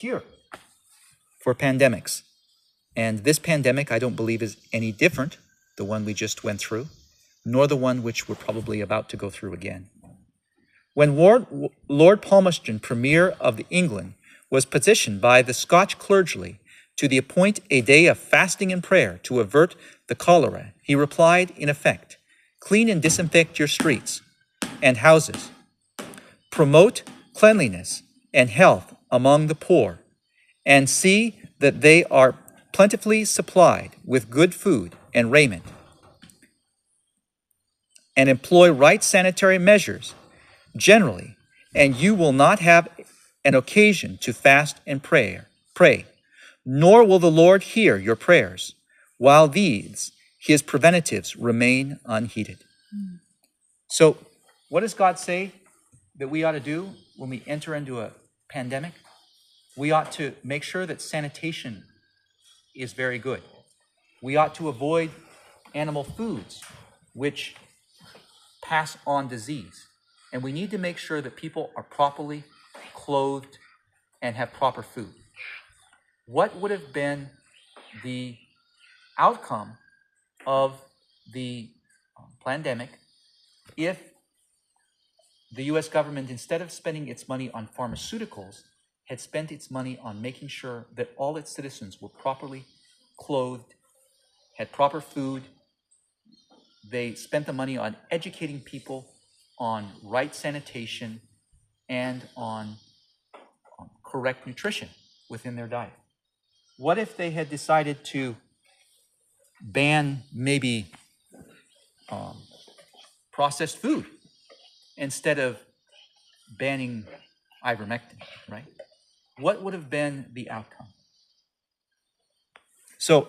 cure for pandemics. And this pandemic, I don't believe, is any different, the one we just went through, nor the one which we're probably about to go through again. When Lord Palmerston, Premier of England, was petitioned by the Scotch clergy to appoint a day of fasting and prayer to avert the cholera, he replied, in effect, clean and disinfect your streets and houses, promote cleanliness and health among the poor, and see that they are plentifully supplied with good food and raiment, and employ right sanitary measures generally, and you will not have an occasion to fast and pray, nor will the Lord hear your prayers, while these, his preventives, remain unheeded. So, what does God say that we ought to do when we enter into a pandemic? We ought to make sure that sanitation is very good. We ought to avoid animal foods which pass on disease. And we need to make sure that people are properly clothed and have proper food. What would have been the outcome of the pandemic if the U.S. government, instead of spending its money on pharmaceuticals, had spent its money on making sure that all its citizens were properly clothed, had proper food? They spent the money on educating people on right sanitation and on correct nutrition within their diet. What if they had decided to ban maybe processed food instead of banning ivermectin, right? What would have been the outcome? So